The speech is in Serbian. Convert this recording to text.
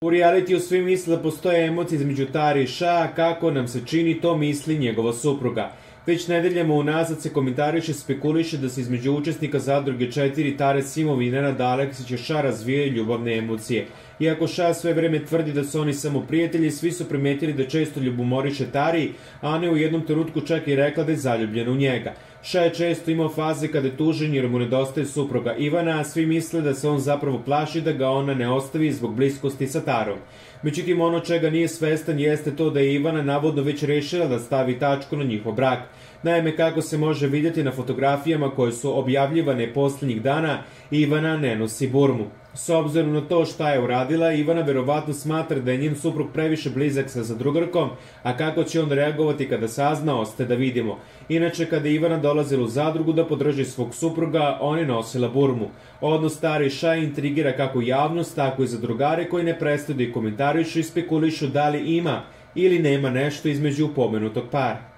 U realitiju svi misle da postoje emocije između Tare i Ša, kako nam se čini to misli njegova supruga. Već nedeljama unazad se komentariše i spekuliše da se između učesnika zadruge 4 Tare Simov i Nenada Aleksića Ša razvijaju ljubavne emocije. Iako Ša sve vreme tvrdi da su oni samo prijatelji, svi su primetili da često ljubomoriše Tari, a ona je u jednom trenutku čak i rekla da je zaljubljena u njega. Ša je često imao faze kada je tužen jer mu nedostaje supruga Ivana, a svi misle da se on zapravo plaši da ga ona ne ostavi zbog bliskosti sa Tarom. Međutim, ono čega nije svestan jeste to da je Ivana navodno već rešila da stavi tačku na njihov brak. Naime, kako se može vidjeti na fotografijama koje su objavljivane posljednjih dana, Ivana ne nosi burmu. S obzirom na to šta je uradila, Ivana verovatno smatra da je njen suprug previše blizak sa zadrugarkom, a kako će on reagovati kada sazna, ostaje da vidimo. Inače, kada je Ivana dolazila u zadrugu da podrži svog supruga, on je nosila burmu. Odnos Tare i Ša intrigira kako javnost, tako i zadrugare koji ne prestaju da ih komentarišu i spekulišu da li ima ili nema nešto između pomenutog para.